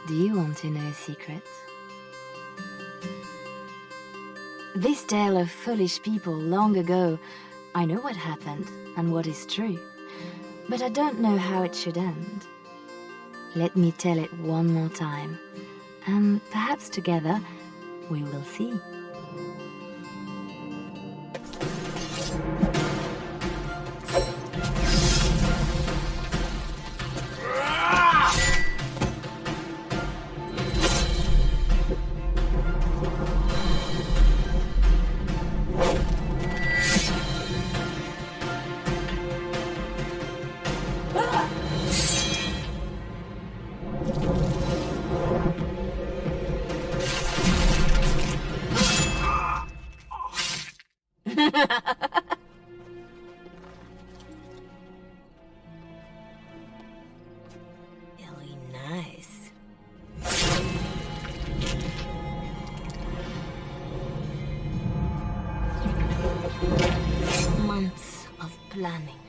Do you want to know a secret? This tale of foolish people long ago, I know what happened and what is true, but I don't know how it should end. Let me tell it one more time, and perhaps together we will see. Very nice. Months of planning,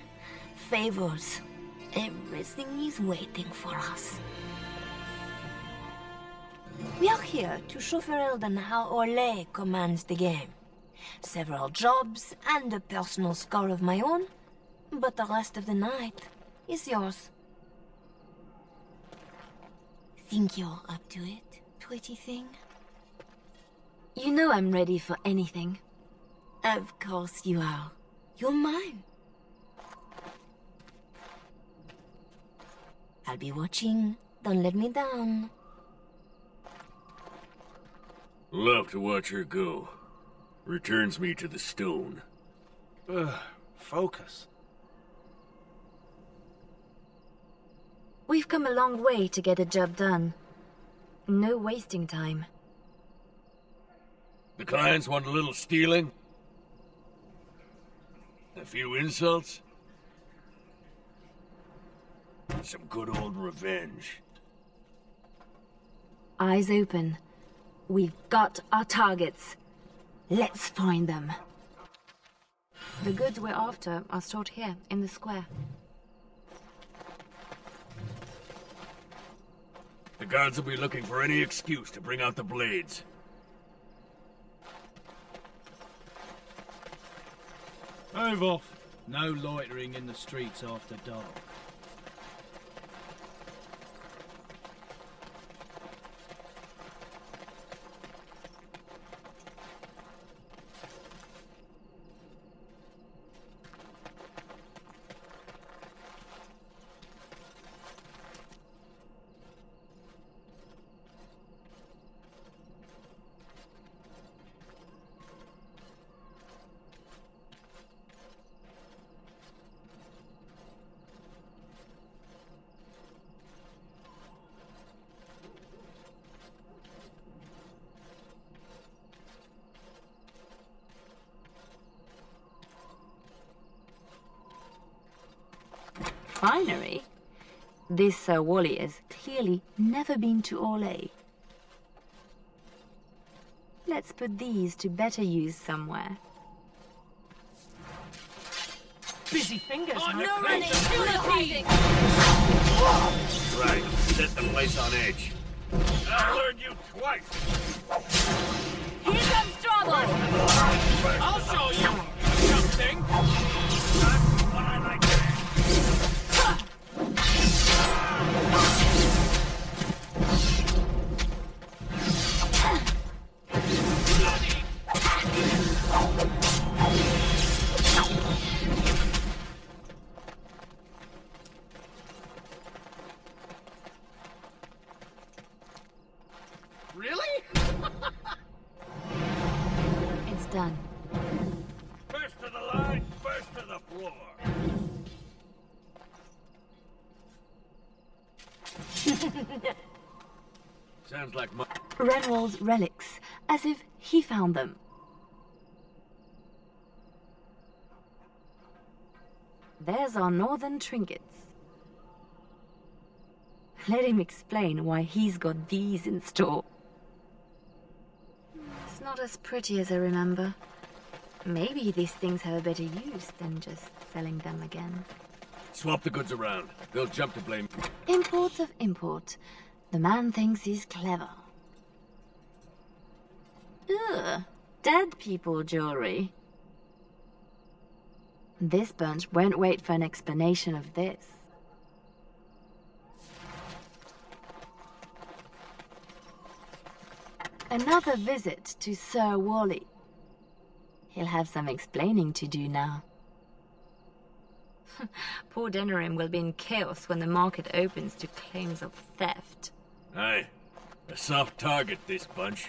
favors, everything is waiting for us. We are here to show Fereldan how Orlais commands the game. Several jobs and a personal score of my own, but the rest of the night is yours. Think you're up to it, pretty thing? You know I'm ready for anything. Of course you are. You're mine. I'll be watching. Don't let me down. Love to watch her go. Returns me to the stone. Focus. We've come a long way to get a job done. No wasting time. The clients want a little stealing? A few insults? Some good old revenge. Eyes open. We've got our targets. Let's find them. The goods we're after are stored here, in the square. The guards will be looking for any excuse to bring out the blades. Move off. No loitering in the streets after dark. Finery? This Sir Wally has clearly never been to Orlais. Let's put these to better use somewhere. Busy fingers, Oh, huh? no running! No hiding! Right, set the place on edge. I've learned you twice! Here comes trouble! I'll show you something! That's what I like to Really? It's done. First to the line, first to the floor. Sounds like my... Renwall's relics, as if he found them. There's our northern trinkets. Let him explain why he's got these in store. It's not as pretty as I remember. Maybe these things have a better use than just selling them again. Swap the goods around. They'll jump to blame. Imports of import. The man thinks he's clever. Ugh, dead people jewelry. This bunch won't wait for an explanation of this. Another visit to Sir Wally. He'll have some explaining to do now. Poor Denerim will be in chaos when the market opens to claims of theft. Aye, a soft target, this bunch.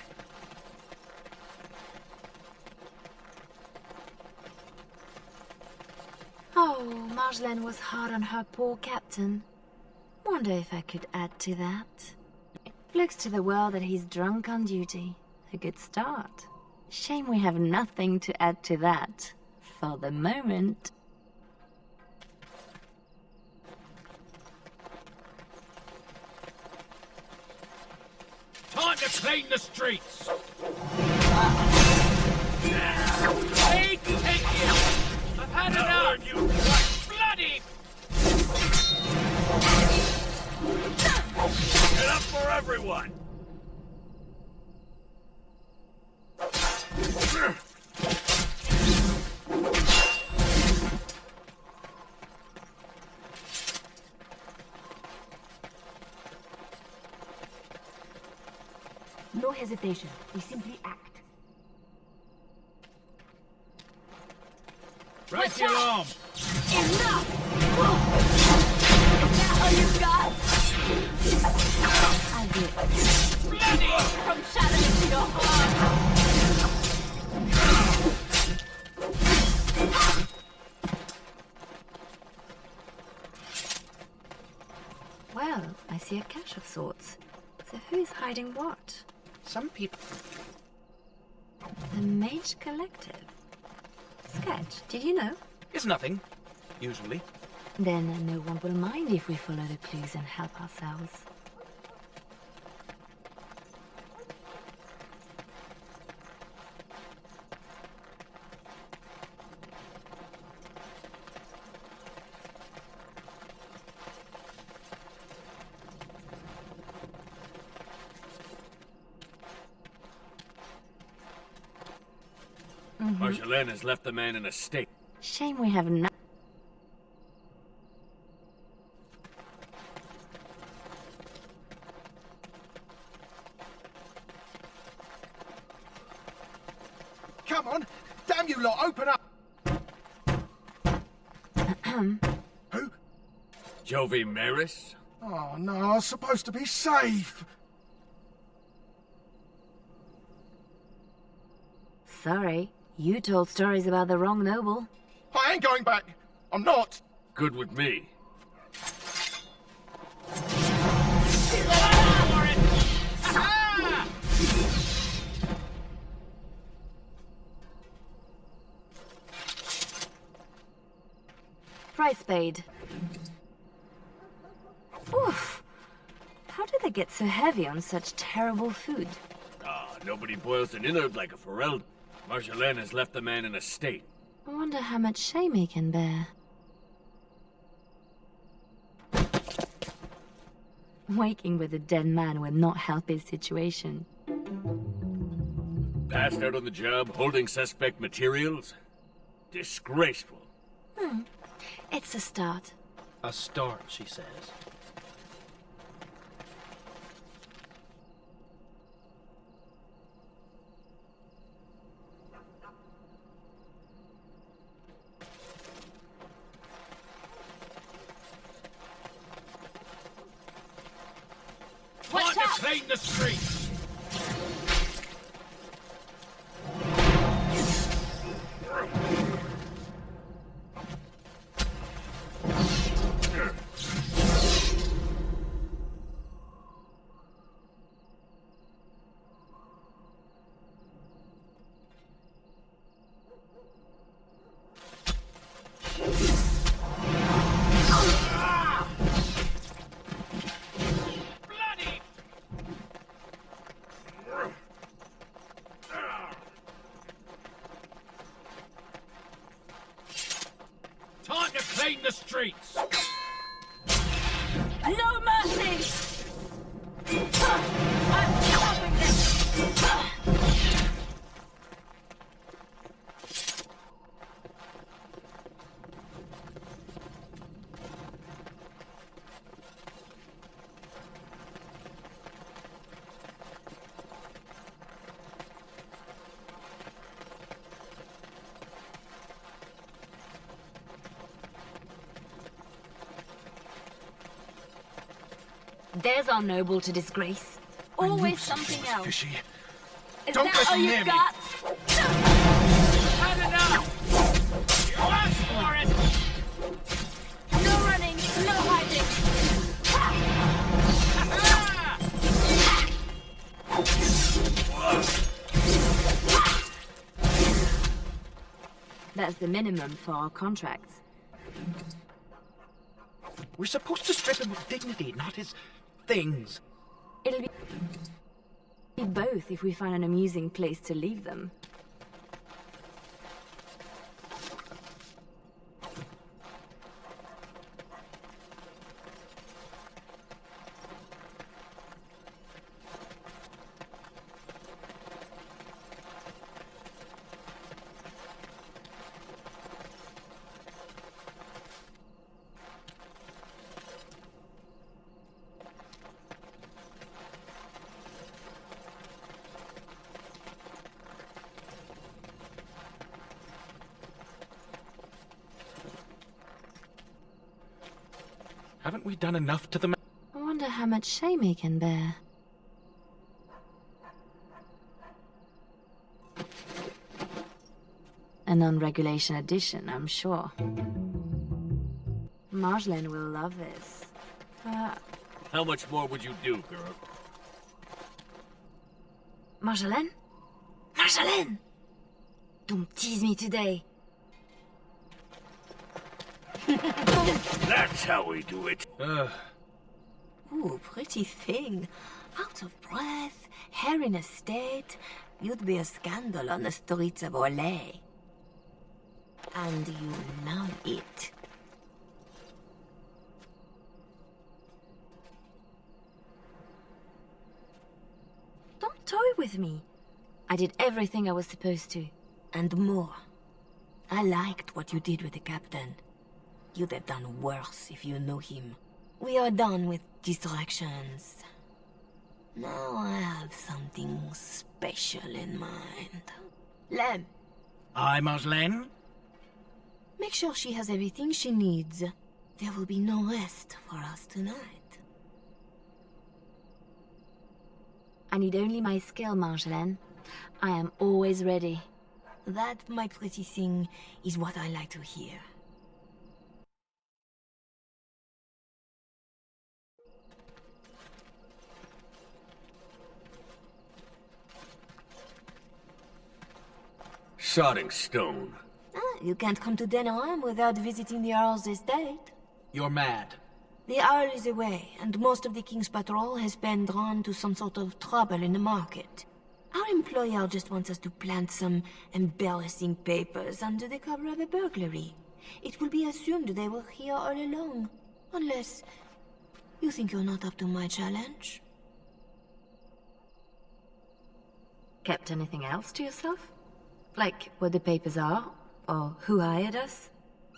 Oh, Marjolaine was hard on her poor captain. Wonder if I could add to that. Looks to the world that he's drunk on duty. A good start. Shame we have nothing to add to that. For the moment. Time to clean the streets! Hey, take you! I've had enough! You bloody! Get up for everyone! No hesitation. We simply act. Raise the alarm! Enough! Is that all you got? I did. Bloody! From shadow to your heart! Well, I see a cache of sorts. So who's hiding what? Some people... The Mage Collective. Sketch, did you know? It's nothing, usually. Then no one will mind if we follow the clues and help ourselves. Marjolaine has left the man in a state. Shame we have no... Come on! Damn you lot, open up! Who? Jovi Merice? Oh no, I was supposed to be safe! Sorry, you told stories about the wrong noble. I ain't going back! I'm not! Good with me. Price paid. Oof! How do they get so heavy on such terrible food? Ah, nobody boils an innard like a Fereldan. Marjolaine has left the man in a state. I wonder how much shame he can bear. Waking with a dead man will not help his situation. Passed out on the job, holding suspect materials? Disgraceful. It's a start. A start, she says. Time to clean the streets! Time to clean the streets! No mercy! There's our noble to disgrace. Always something else. Fishy. Is Don't that let all him you near me. got? Had enough! You asked for it! No running, no hiding. That's the minimum for our contracts. We're supposed to strip him of dignity, not his things. It'll be both if we find an amusing place to leave them. Haven't we done enough to them? I wonder how much shame he can bear. A non-regulation edition, I'm sure. Marjolaine will love this. How much more would you do, girl? Marjolaine? Marjolaine! Don't tease me today. That's how we do it. Ooh, pretty thing. Out of breath, hair in a state. You'd be a scandal on the streets of Orlais. And you love it. Don't toy with me. I did everything I was supposed to. And more. I liked what you did with the captain. You'd have done worse if you knew him. We are done with distractions. Now I have something special in mind. Lem, Aye, Marjolaine? make sure she has everything she needs. There will be no rest for us tonight. I need only my skill, Marjolaine. I am always ready. That, my pretty thing, is what I like to hear. Sodding stone. You can't come to Denerim without visiting the Earl's estate. You're mad. The Earl is away, and most of the King's patrol has been drawn to some sort of trouble in the market. Our employer just wants us to plant some embarrassing papers under the cover of a burglary. It will be assumed they were here all along. Unless you think you're not up to my challenge. Kept anything else to yourself? Like what the papers are? Or who hired us?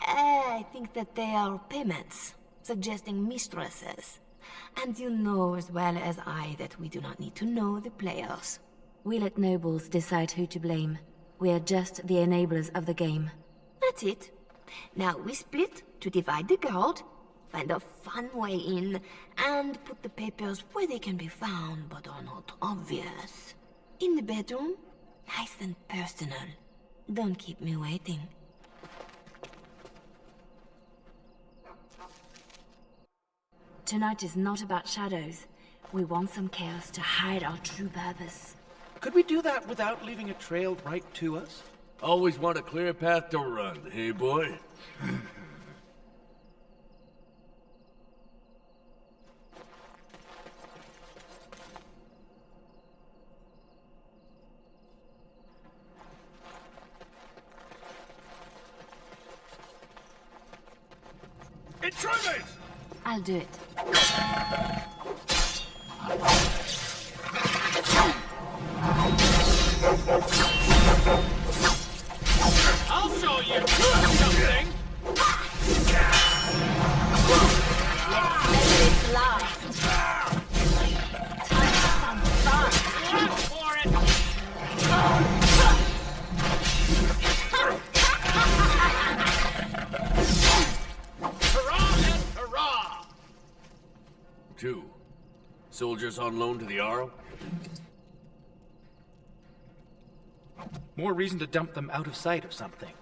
I think that they are payments, suggesting mistresses. And you know as well as I that we do not need to know the players. We let nobles decide who to blame. We are just the enablers of the game. That's it. Now we split to divide the gold, find a fun way in, and put the papers where they can be found but are not obvious. In the bedroom, nice and personal. Don't keep me waiting. Tonight is not about shadows. We want some chaos to hide our true purpose. Could we do that without leaving a trail right to us? Always want a clear path to run, hey boy? Intruders! I'll do it. I'll show you something! It's last. Time for some fun. Ask for it! Hurrah and hurrah! 2, Soldiers on loan to the Arrow? More reason to dump them out of sight of something.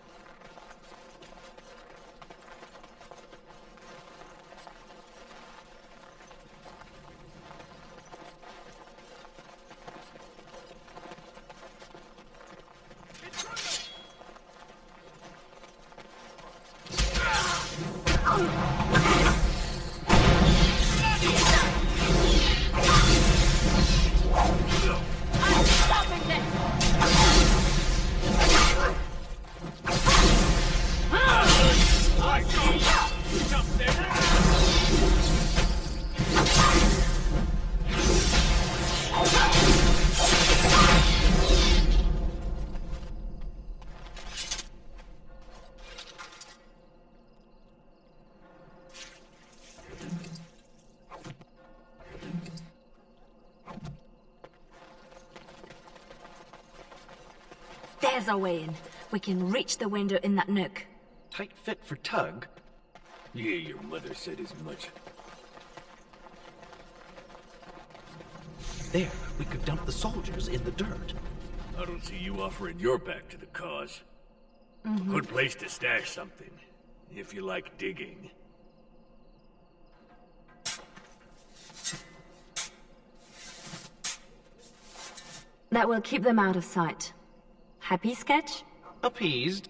There's our way in. We can reach the window in that nook. Tight fit for Tug. Yeah, your mother said as much. There, we could dump the soldiers in the dirt. I don't see you offering your back to the cause. Good place to stash something, if you like digging. That will keep them out of sight. Happy, Sketch? Appeased.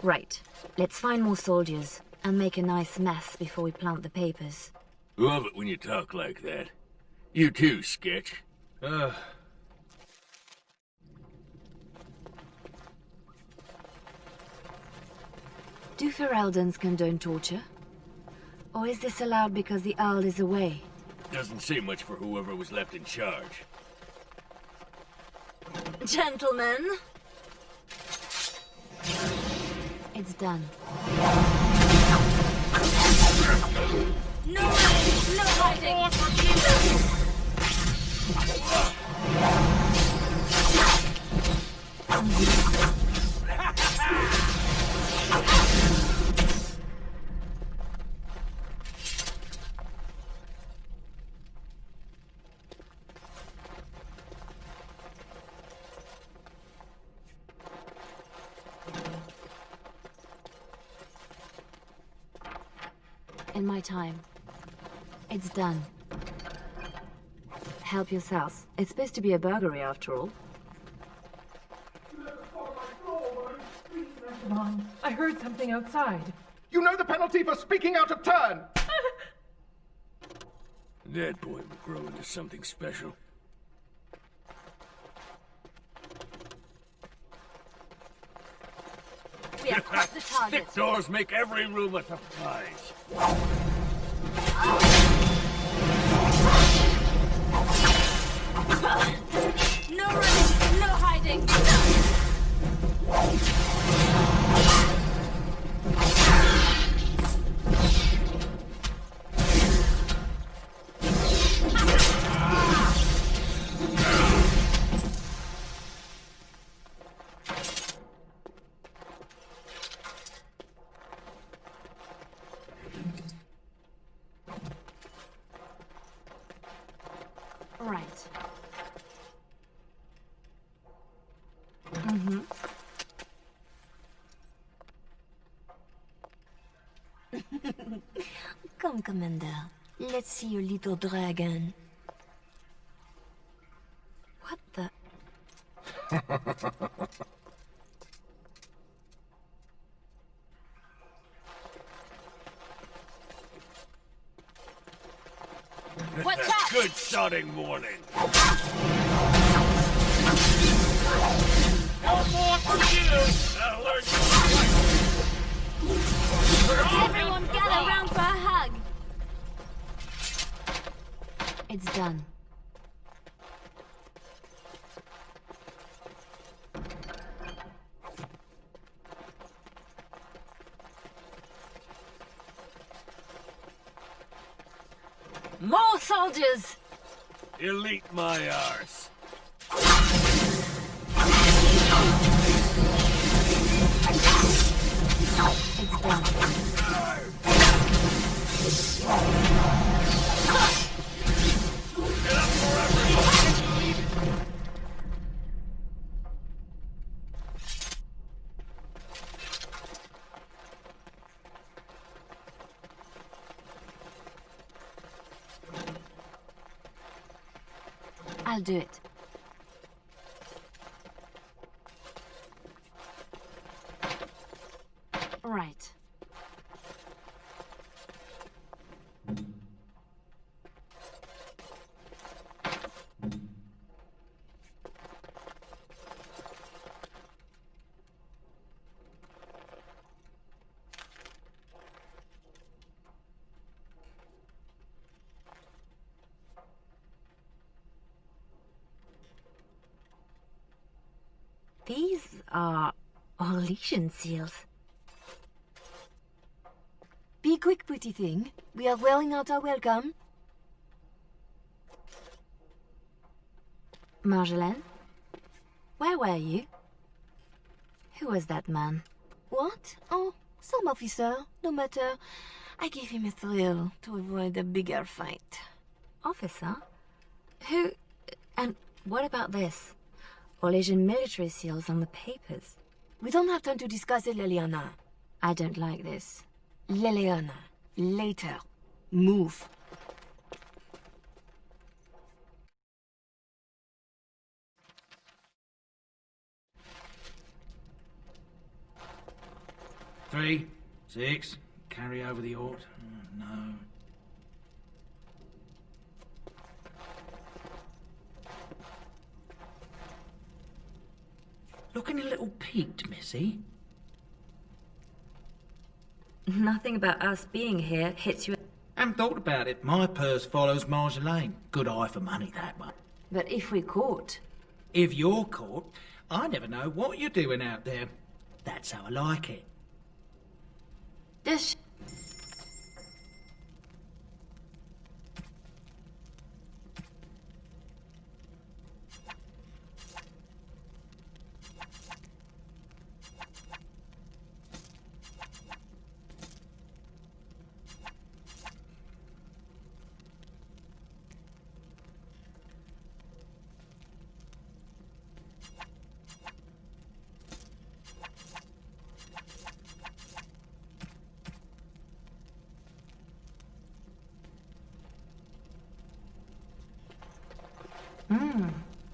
Right. Let's find more soldiers and make a nice mess before we plant the papers. Love it when you talk like that. You too, Sketch. Do Fereldans condone torture? Or is this allowed because the Earl is away? Doesn't say much for whoever was left in charge. Gentlemen, It's done. no running, no hiding. In my time. It's done. Help yourselves. It's supposed to be a burglary after all. Mom, I heard something outside. You know the penalty for speaking out of turn! That boy will grow into something special. We have caught the target. Thick doors make every room a surprise. No running, no hiding. Right. Come, Commander. Let's see your little dragon. What the... What's that? Good sodding morning. No more for you! I'll learn you to fight. Everyone gather round for a hug! It's done. More soldiers! Elite my arse. It's done. I'll do it. Right. These are Orlesian seals. Be quick, pretty thing. We are wearing out our welcome. Marjolaine? Where were you? Who was that man? What? Oh, some officer. No matter. I gave him a thrill to avoid a bigger fight. Officer? Who... And what about this? Orlesian military seals on the papers. We don't have time to discuss it, Leliana. I don't like this. Leliana, later. Move. Three, 6, carry over the ort. Oh, no. Looking a little peaked, Missy. Nothing about us being here hits you. Haven't thought about it. My purse follows Marjolaine. Good eye for money, that one. But if we caught... If you're caught, I never know what you're doing out there. That's how I like it. This...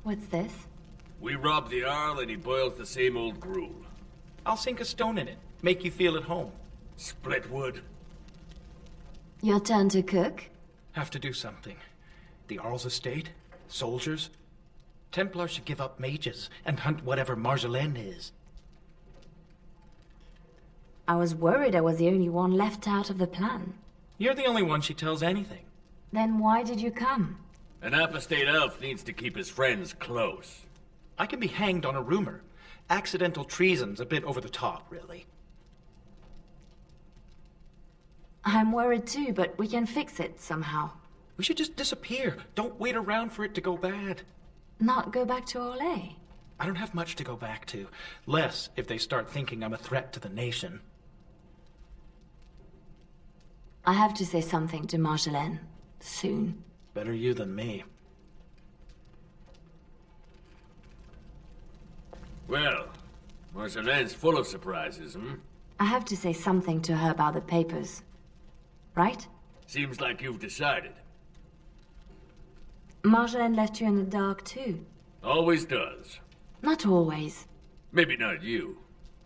What's this? We rob the Arl and he boils the same old gruel. I'll sink a stone in it. Make you feel at home. Split wood. Your turn to cook? Have to do something. The Arl's estate, soldiers. Templars should give up mages and hunt whatever Marjolaine is. I was worried I was the only one left out of the plan. You're the only one she tells anything. Then why did you come? An apostate elf needs to keep his friends close. I can be hanged on a rumor. Accidental treason's a bit over the top, really. I'm worried too, but we can fix it somehow. We should just disappear. Don't wait around for it to go bad. Not go back to Orlais. I don't have much to go back to. Less if they start thinking I'm a threat to the nation. I have to say something to Marjolaine. Soon. Better you than me. Well, Marjolaine's full of surprises, I have to say something to her about the papers. Right? Seems like you've decided. Marjolaine left you in the dark too. Always does. Not always. Maybe not you.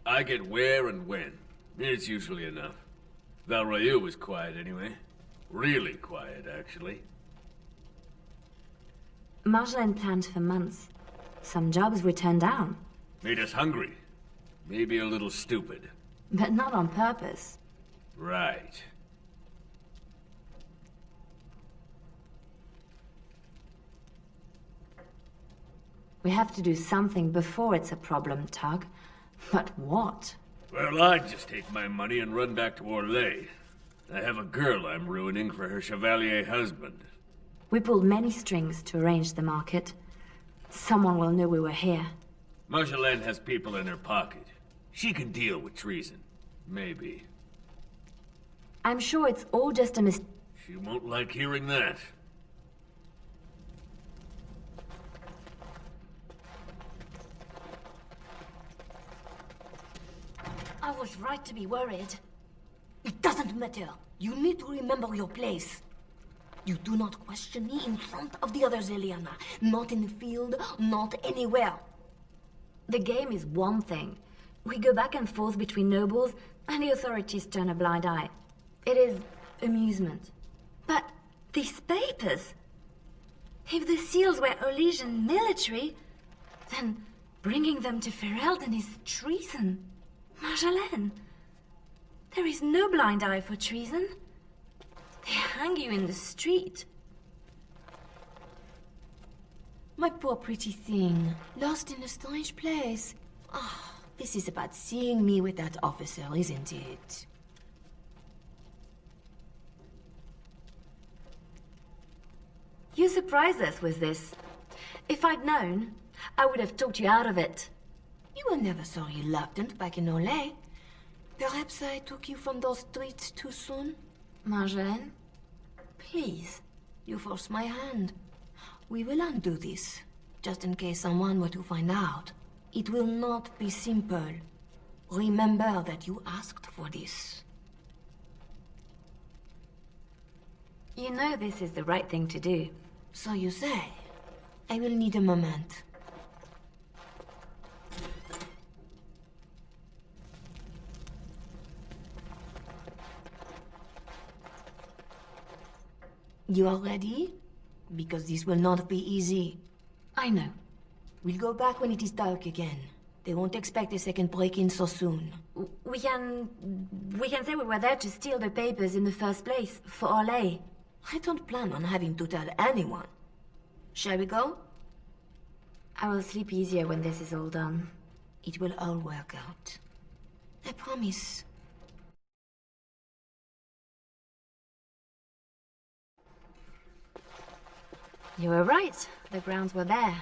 I get where and when. It's usually enough. Valrayu was quiet anyway. Really quiet, actually. Marjolaine planned for months. Some jobs we turned down. Made us hungry. Maybe a little stupid. But not on purpose. Right. We have to do something before it's a problem, Tug. But what? Well, I'd just take my money and run back to Orlais. I have a girl I'm ruining for her chevalier husband. We pulled many strings to arrange the market. Someone will know we were here. Marjolaine has people in her pocket. She can deal with treason. Maybe. I'm sure it's all just a mistake. She won't like hearing that. I was right to be worried. It doesn't matter. You need to remember your place. You do not question me in front of the others, Leliana. Not in the field, not anywhere. The game is one thing. We go back and forth between nobles, and the authorities turn a blind eye. It is amusement. But these papers... If the seals were Orlesian military, then bringing them to Ferelden is treason. Marjolaine, there is no blind eye for treason. They hang you in the street. My poor pretty thing, lost in a strange place. Ah, this is about seeing me with that officer, isn't it? You surprised us with this. If I'd known, I would have talked you out of it. You were never so reluctant back in Orlais. Perhaps I took you from those streets too soon? Marjolaine? Please, you forced my hand. We will undo this, just in case someone were to find out. It will not be simple. Remember that you asked for this. You know this is the right thing to do. So you say. I will need a moment. You are ready? Because this will not be easy. I know. We'll go back when it is dark again. They won't expect a second break-in so soon. We can say we were there to steal the papers in the first place, for Orlais. I don't plan on having to tell anyone. Shall we go? I will sleep easier when this is all done. It will all work out. I promise. You were right. The grounds were there.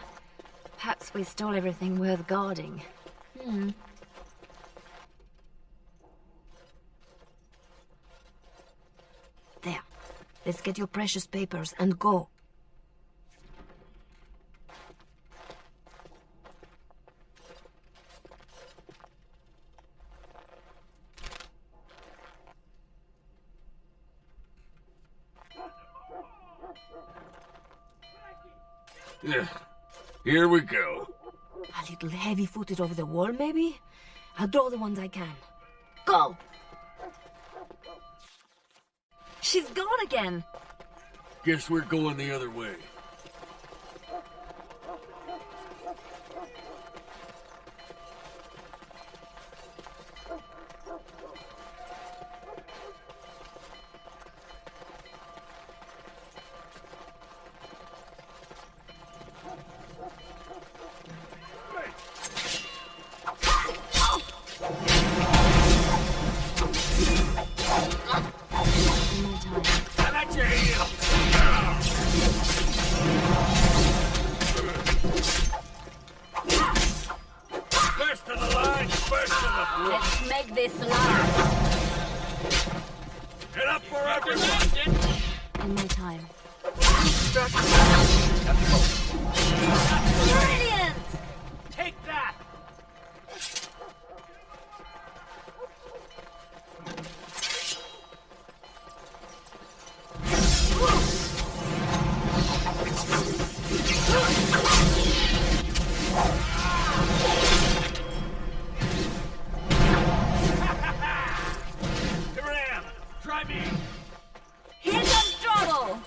Perhaps we stole everything worth guarding. There. Let's get your precious papers and go. Yeah. Here we go. A little heavy-footed over the wall, maybe? I'll draw the ones I can. Go! She's gone again! Guess we're going the other way. Let's make this last. Get up for everyone! In my time. Brilliant! Take that! Here I am! Try me! Here comes trouble!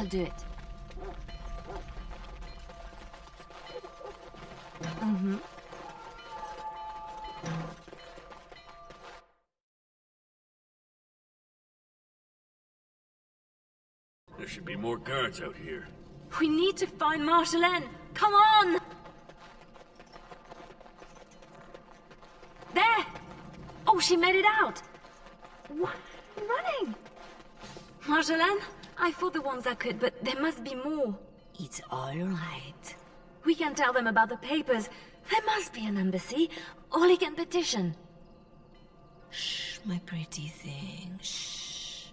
I'll do it. There should be more guards out here. We need to find Marjolaine! Come on! There! Oh, she made it out! What? Running! Marjolaine, I fought the ones I could, but there must be more. It's all right. We can tell them about the papers. There must be an embassy. Orlais can petition. Shh, my pretty thing. Shh.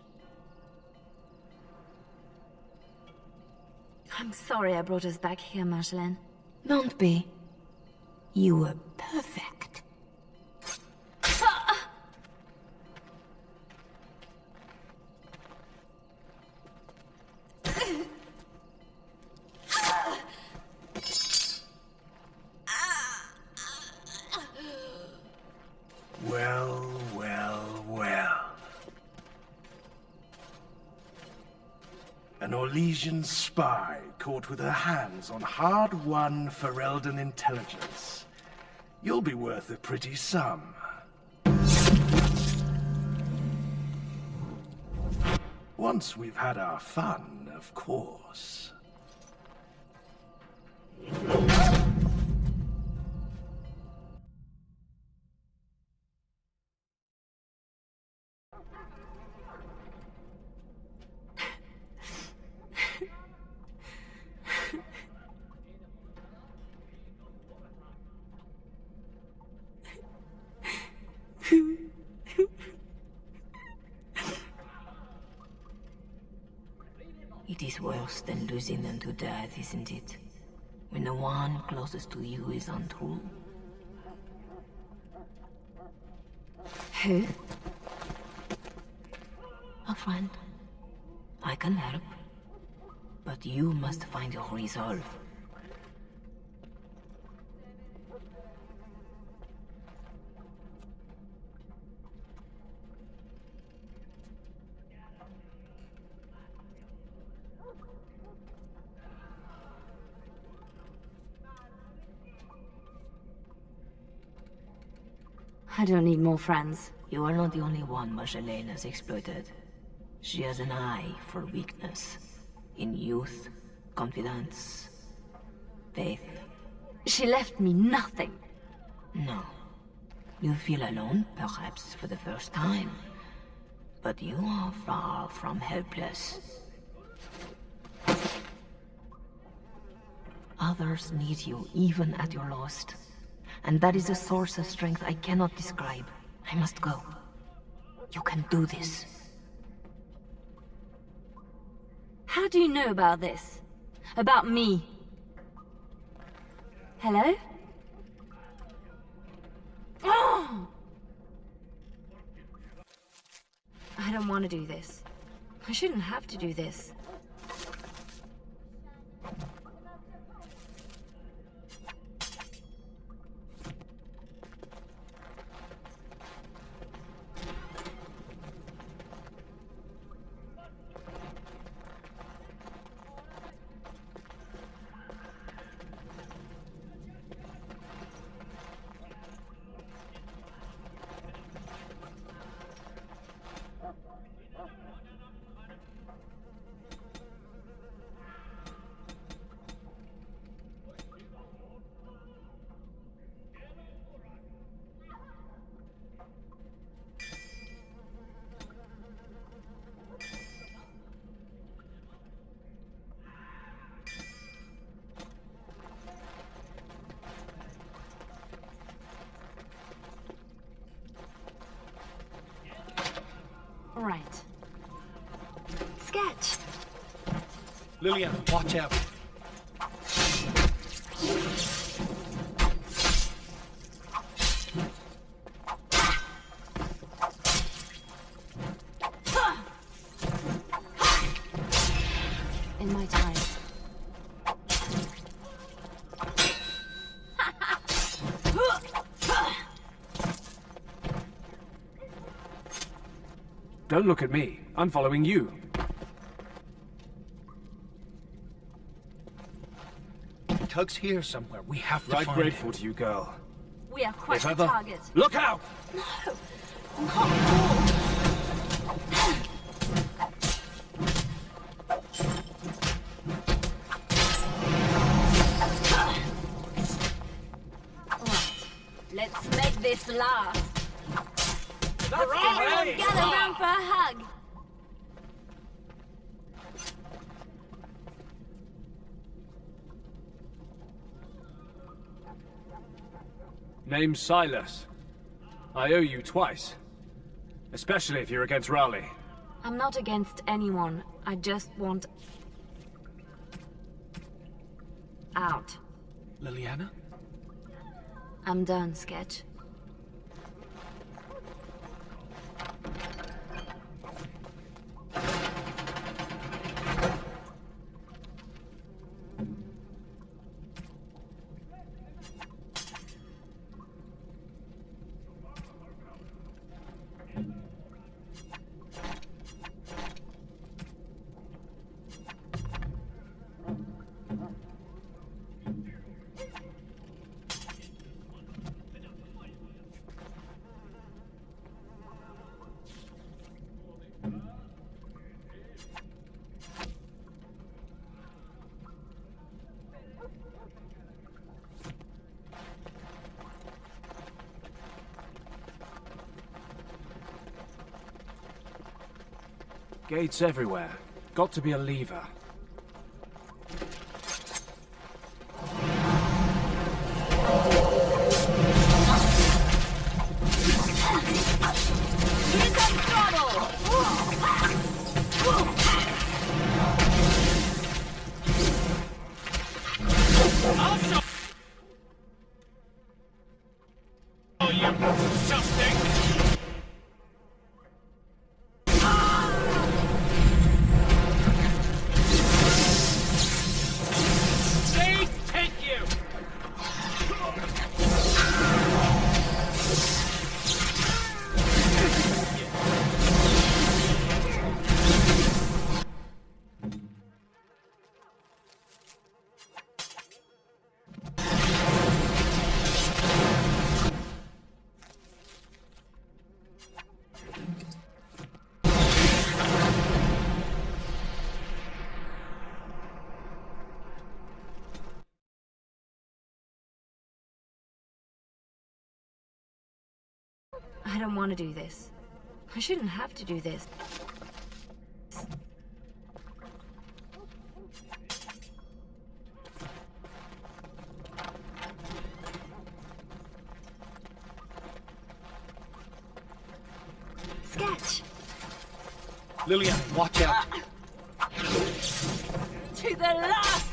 I'm sorry I brought us back here, Marjolaine. Don't be. You were perfect. Well, well, well. An Orlesian spy caught with her hands on hard-won Fereldan intelligence. You'll be worth a pretty sum. Once we've had our fun, of course. It is worse than losing them to death, isn't it? When the one closest to you is untrue. Who? A friend. I can help. But you must find your resolve. I don't need more friends. You are not the only one Marjolaine has exploited. She has an eye for weakness. In youth, confidence, faith. She left me nothing. No. You feel alone, perhaps for the first time. But you are far from helpless. Others need you even at your lowest. And that is a source of strength I cannot describe. I must go. You can do this. How do you know about this? About me? Hello? Oh! I don't want to do this. I shouldn't have to do this. Right. Sketch! Leliana, watch out. In my time. Don't look at me. I'm following you. Tug's here somewhere. We have to Right find grateful him. to you, girl. We are quite If the ever... target. Look out! Not more. Let's make this last. Everyone gather round for a hug. Name's Silas. I owe you twice. Especially if you're against Raleigh. I'm not against anyone. I just want... out. Leliana? I'm done, Sketch. Gates everywhere. Got to be a lever. Here's some trouble. I'll show you something. They take you. I don't want to do this. I shouldn't have to do this. Sketch! Leliana, watch out! To the last.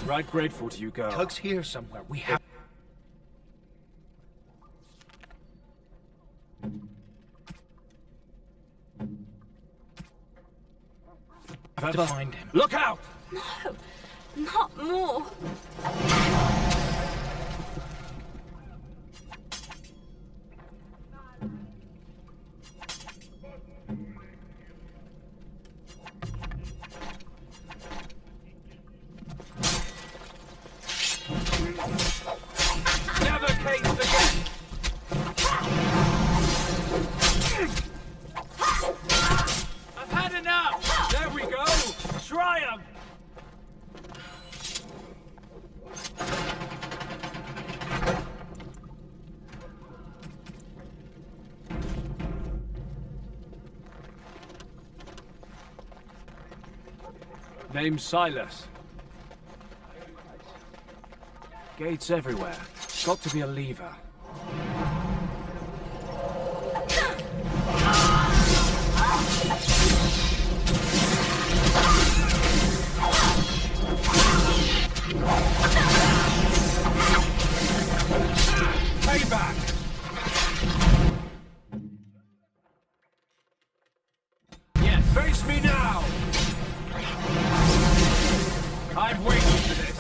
Right grateful to you, girl. Tug's here somewhere. We have... to find him. Look out! Not more. Never case again! I've had enough. There we go! Triumph! Name's Silas. Gates everywhere. Got to be a lever. Payback! Yes, face me now! I've waited for this.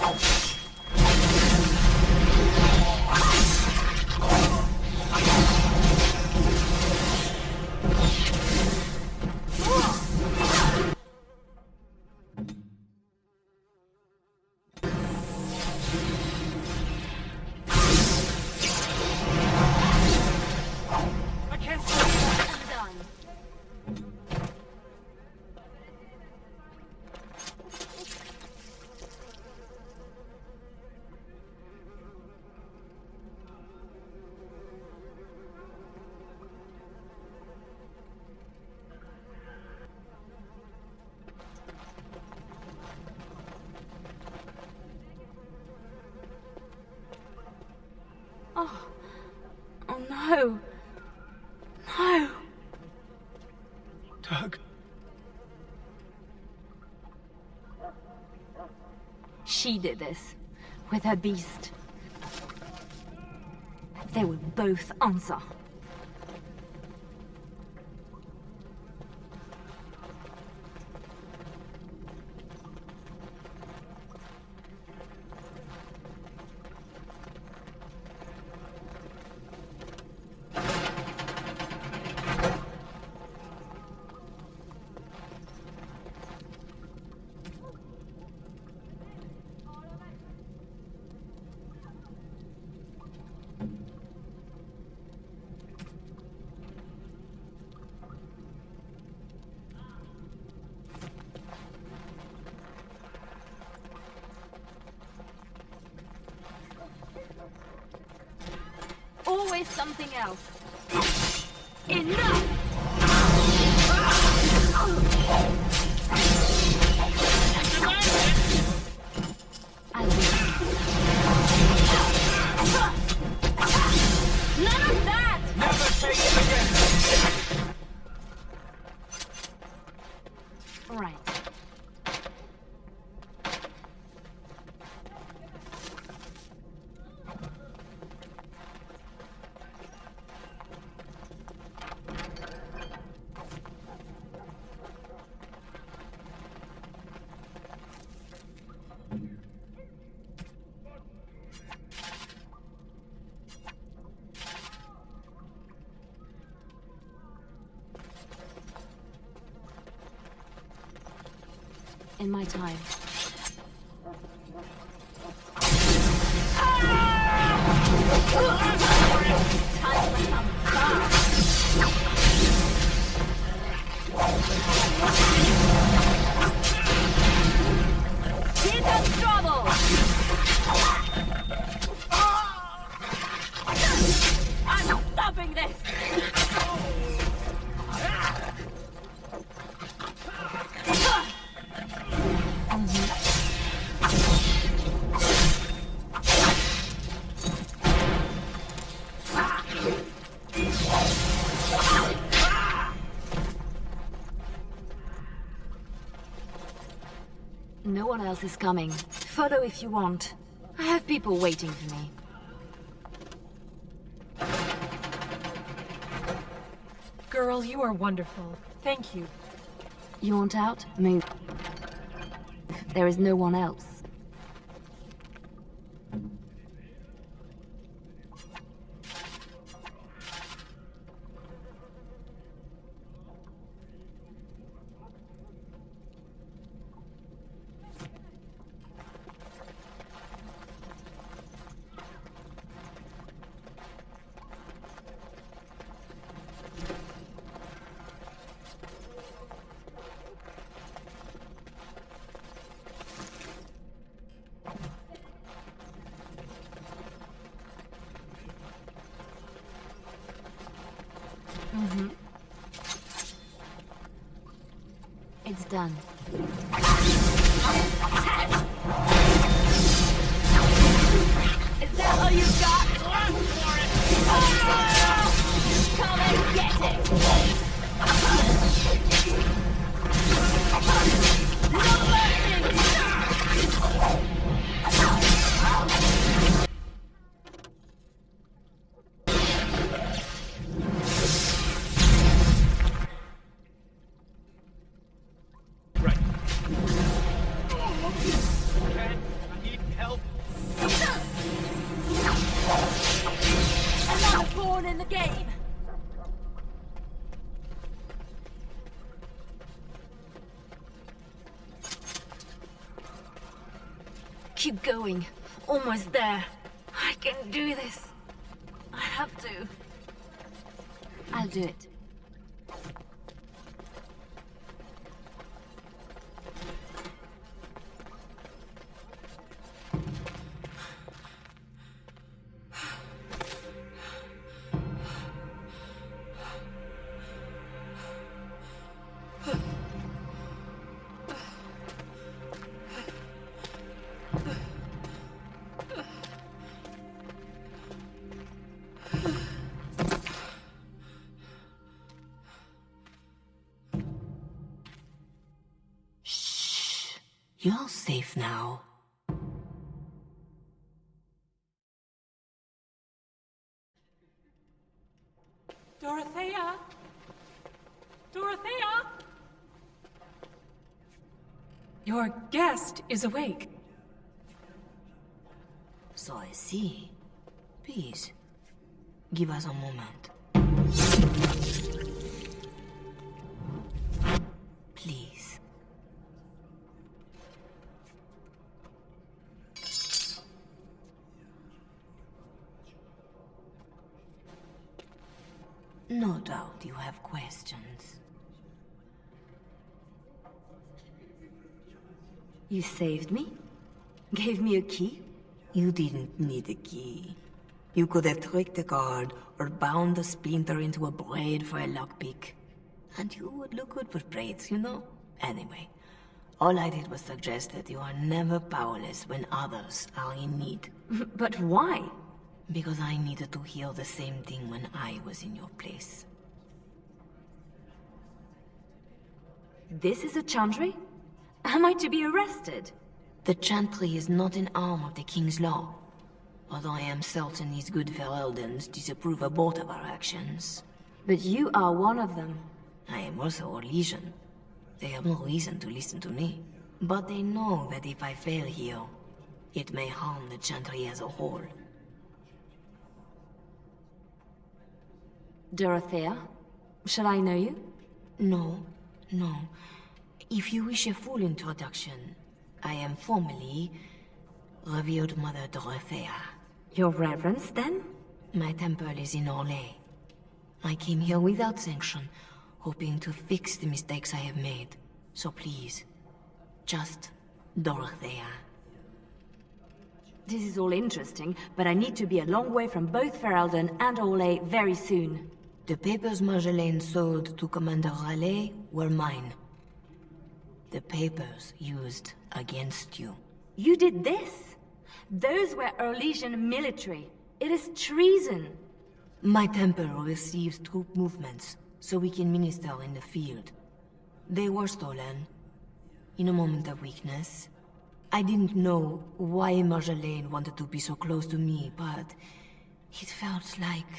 Oh no. No. Tug. She did this. With her beast. They will both answer. Always something else. Enough! None of that! Never take it again! Right. In my time. Time for some fun. Here comes trouble. I'm stopping this. No one else is coming. Follow if you want. I have people waiting for me. Girl, you are wonderful. Thank you. You want out? Move. There is no one else. It's done. Is that all you got? Keep going. Almost there. I can do this. I have to. I'll do it. You're safe now. Dorothea? Dorothea? Your guest is awake. So I see. Please, give us a moment. Please. No doubt you have questions. You saved me? Gave me a key? You didn't need a key. You could have tricked a guard or bound a splinter into a braid for a lockpick. And you would look good with braids, you know? Anyway, all I did was suggest that you are never powerless when others are in need. But why? Because I needed to hear the same thing when I was in your place. This is a chantry? Am I to be arrested? The chantry is not an arm of the king's law. Although I am certain these good Fereldans disapprove of both of our actions. But you are one of them. I am also Orlesian. They have no reason to listen to me. But they know that if I fail here, it may harm the chantry as a whole. Dorothea? Shall I know you? No. If you wish a full introduction, I am formally Revered Mother Dorothea. Your Reverence, then? My temple is in Orlais. I came here without sanction, hoping to fix the mistakes I have made. So please, just Dorothea. This is all interesting, but I need to be a long way from both Ferelden and Orlais very soon. The papers Marjolaine sold to Commander Raleigh were mine. The papers used against you. You did this? Those were Orlesian military. It is treason. My temple receives troop movements, so we can minister in the field. They were stolen, in a moment of weakness. I didn't know why Marjolaine wanted to be so close to me, but it felt like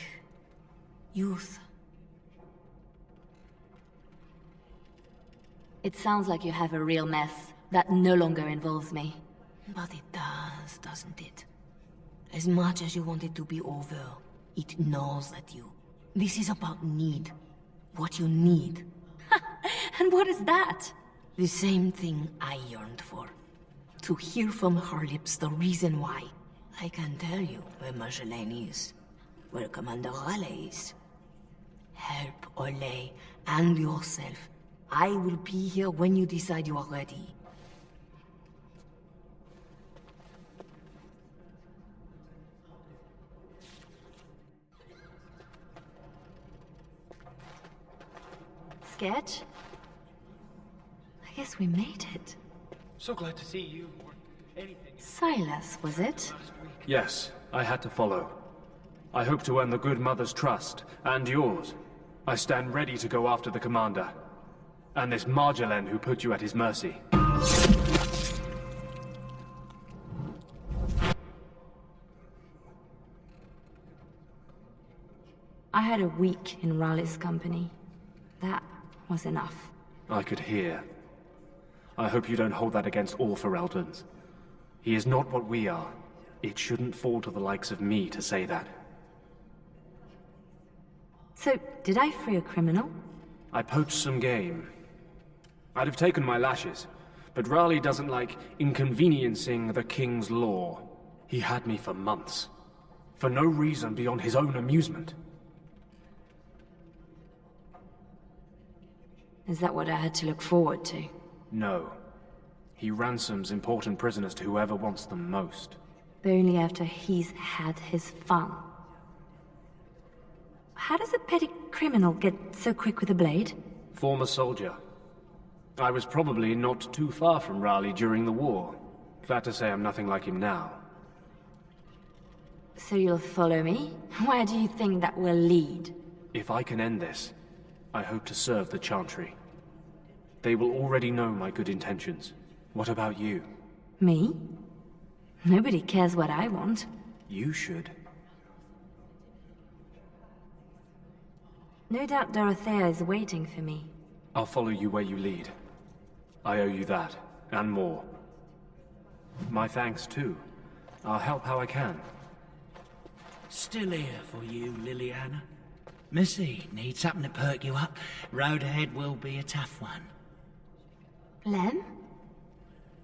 youth. It sounds like you have a real mess that no longer involves me. But it does, doesn't it? As much as you want it to be over, it gnaws at you. This is about need. What you need. And what is that? The same thing I yearned for. To hear from her lips the reason why. I can tell you where Marjolaine is. Where Commander Raleigh is. Help Orlais and yourself. I will be here when you decide you are ready. Sketch? I guess we made it. So glad to see you. Anything. Silas, was it? Yes, I had to follow. I hope to earn the good mother's trust, and yours. I stand ready to go after the commander. And this Marjolaine who put you at his mercy. I had a week in Raleigh's company. That was enough. I could hear. I hope you don't hold that against all Fereldans. He is not what we are. It shouldn't fall to the likes of me to say that. So, did I free a criminal? I poached some game. I'd have taken my lashes, But Raleigh doesn't like inconveniencing the king's law. He had me for months. For no reason beyond his own amusement. Is that what I had to look forward to? No. He ransoms important prisoners to whoever wants them most. But only after he's had his fun. How does a petty criminal get so quick with a blade? Former soldier. I was probably not too far from Raleigh during the war. Glad to say I'm nothing like him now. So you'll follow me? Where do you think that will lead? If I can end this, I hope to serve the Chantry. They will already know my good intentions. What about you? Me? Nobody cares what I want. You should. No doubt Dorothea is waiting for me. I'll follow you where you lead. I owe you that, and more. My thanks, too. I'll help how I can. Still here for you, Leliana. Missy, need something to perk you up. Road ahead will be a tough one. Lem?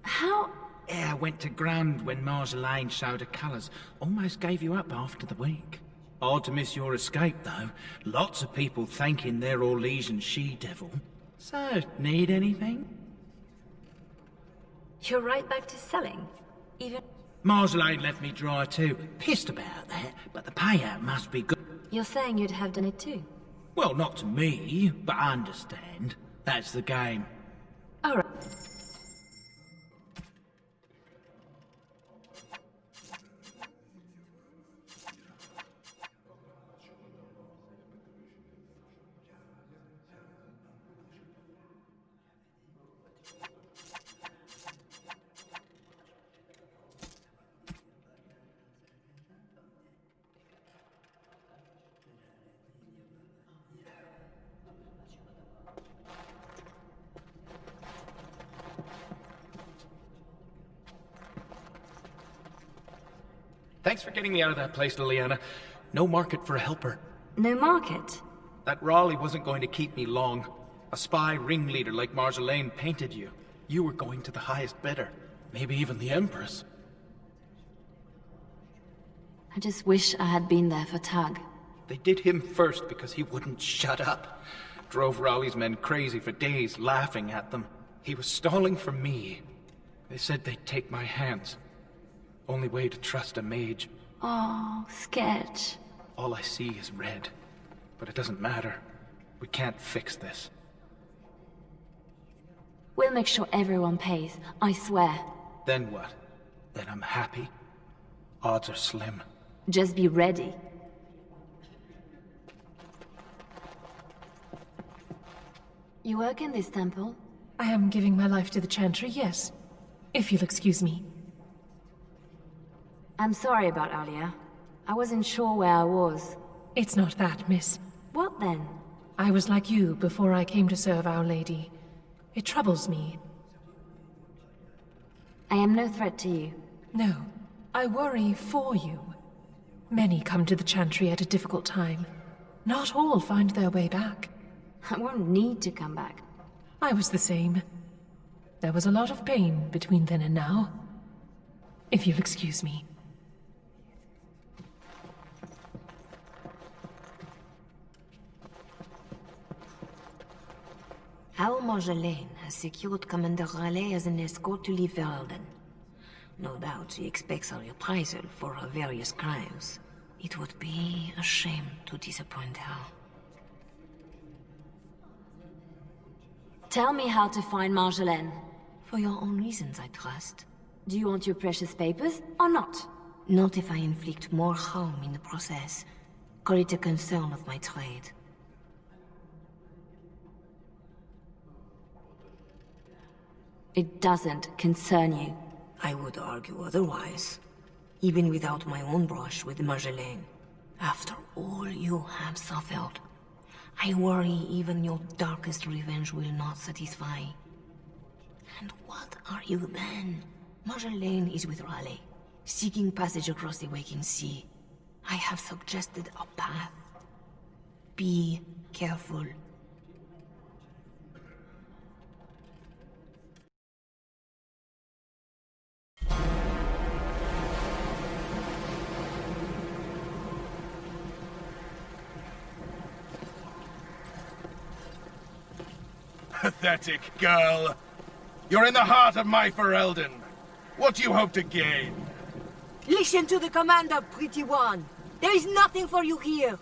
How? Yeah, I went to ground when Marjolaine showed her colours. Almost gave you up after the week. Hard to miss your escape, though. Lots of people thanking their Orlesian she-devil. So, need anything? You're right back to selling? Even... Marjolaine left me dry too. Pissed about that, but the payout must be good. You're saying you'd have done it too? Well, not to me, but I understand. That's the game. All right. Thanks for getting me out of that place, Leliana. No market for a helper. No market? That Raleigh wasn't going to keep me long. A spy ringleader like Marjolaine painted you. You were going to the highest bidder. Maybe even the Empress. I just wish I had been there for Tug. They did him first because he wouldn't shut up. Drove Raleigh's men crazy for days, laughing at them. He was stalling for me. They said they'd take my hands. Only way to trust a mage. Oh, Sketch. All I see is red. But it doesn't matter. We can't fix this. We'll make sure everyone pays, I swear. Then what? Then I'm happy? Odds are slim. Just be ready. You work in this temple? I am giving my life to the Chantry, yes. If you'll excuse me. I'm sorry about earlier. I wasn't sure where I was. It's not that, miss. What then? I was like you before I came to serve Our Lady. It troubles me. I am no threat to you. No, I worry for you. Many come to the Chantry at a difficult time. Not all find their way back. I won't need to come back. I was the same. There was a lot of pain between then and now. If you'll excuse me. Our Marjolaine has secured Commander Harwen as an escort to leave Ferelden. No doubt she expects a reprisal for her various crimes. It would be a shame to disappoint her. Tell me how to find Marjolaine. For your own reasons, I trust. Do you want your precious papers, or not? Not if I inflict more harm in the process. Call it a concern of my trade. It doesn't concern you. I would argue otherwise. Even without my own brush with Marjolaine. After all you have suffered, I worry even your darkest revenge will not satisfy. And what are you then? Marjolaine is with Raleigh, seeking passage across the waking sea. I have suggested a path. Be careful. Pathetic girl. You're in the heart of my Ferelden. What do you hope to gain? Listen to the commander, pretty one. There is nothing for you here.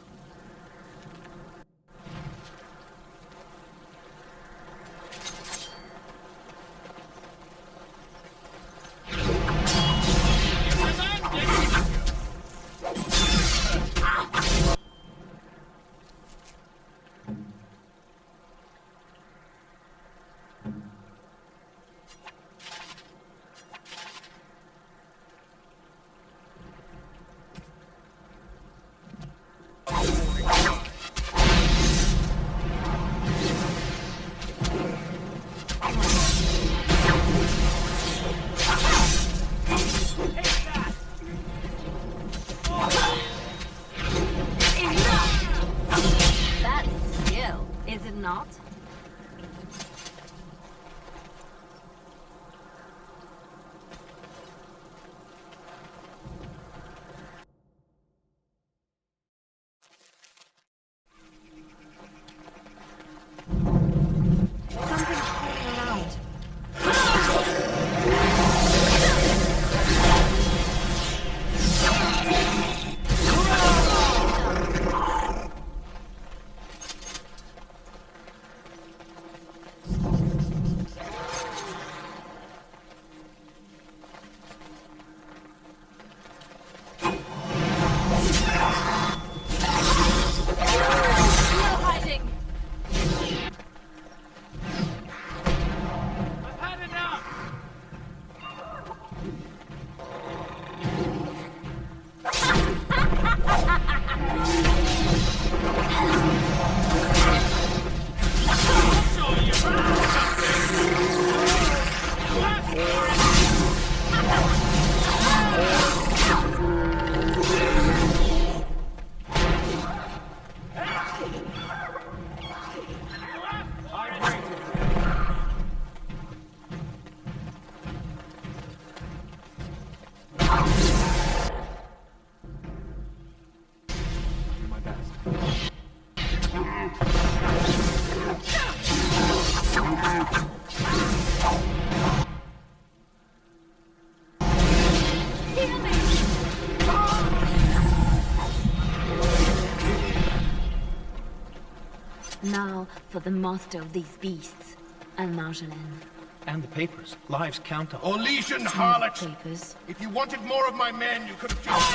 Now for the master of these beasts, and Marjolaine. And the papers. Lives count on. Orlesian harlot! Papers. If you wanted more of my men, you could have just...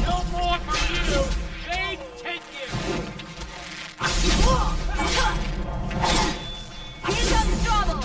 No more from you! They take you! Here comes trouble!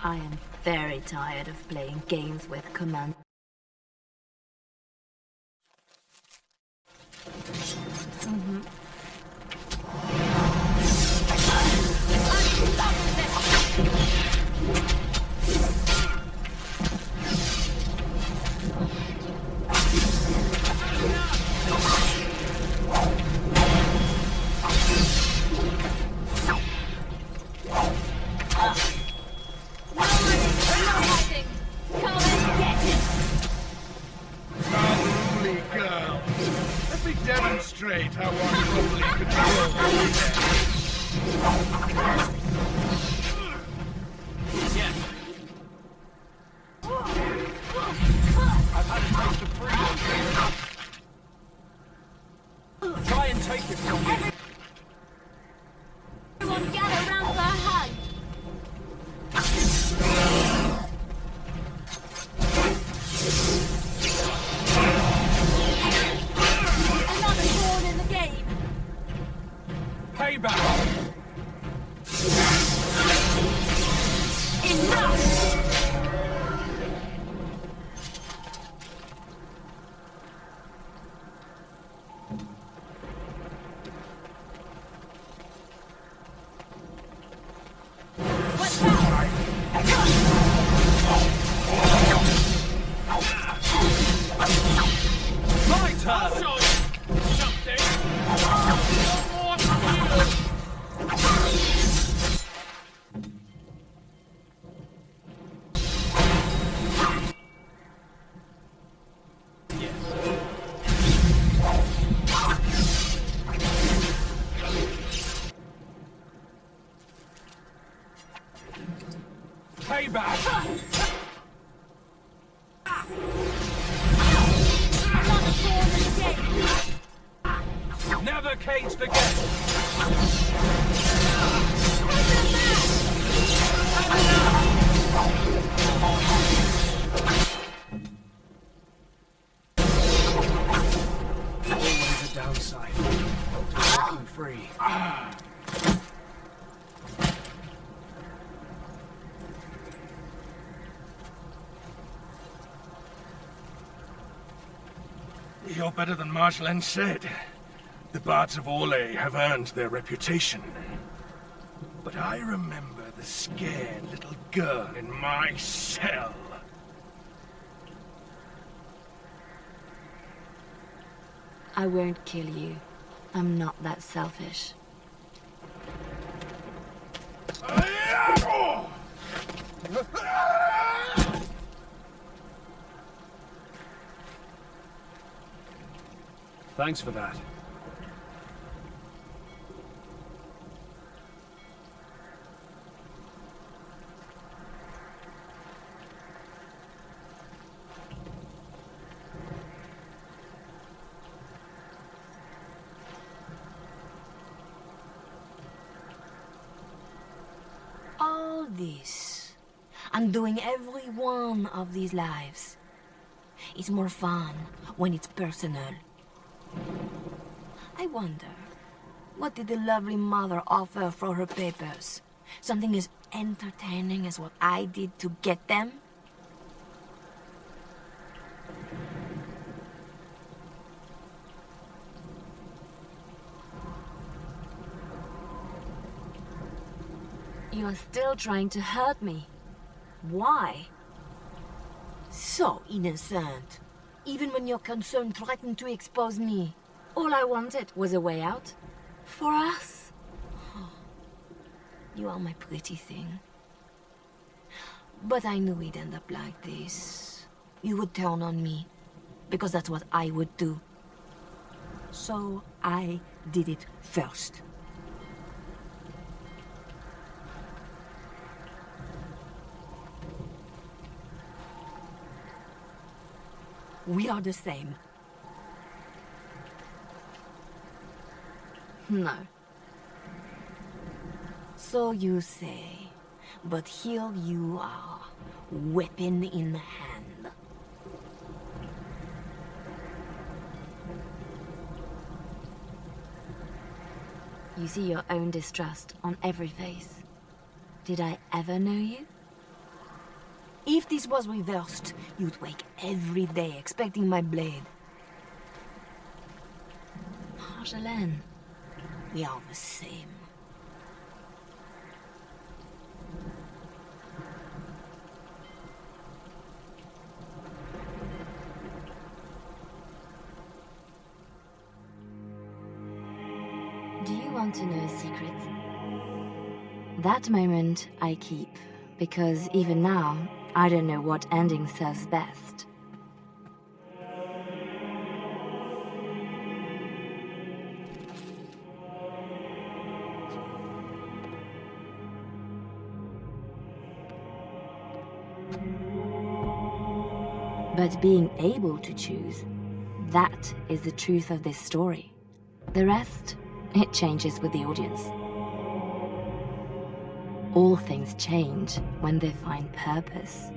I am very tired of playing games with command. Demonstrate how one properly controls Yes. I've had a taste of freedom. Try and take it from me. Everyone gather round for a hug. Payback! back! Never cage the guest! Always a downside to walking free. You're better than Marjolaine said. The bards of Orlais have earned their reputation. But I remember the scared little girl in my cell. I won't kill you. I'm not that selfish. Thanks for that. All this, undoing every one of these lives. It's more fun when it's personal. I wonder, what did the lovely mother offer for her papers? Something as entertaining as what I did to get them? You're still trying to hurt me. Why? So innocent. Even when your concern threatened to expose me. All I wanted was a way out. For us. You are my pretty thing. But I knew we'd end up like this. You would turn on me. Because that's what I would do. So I did it first. We are the same. No. So you say, but here you are, weapon in hand. You see your own distrust on every face. Did I ever know you? If this was reversed, you'd wake every day expecting my blade. Marjolaine. We are the same. Do you want to know a secret? That moment I keep, because even now, I don't know what ending serves best. But being able to choose, that is the truth of this story. The rest, it changes with the audience. All things change when they find purpose.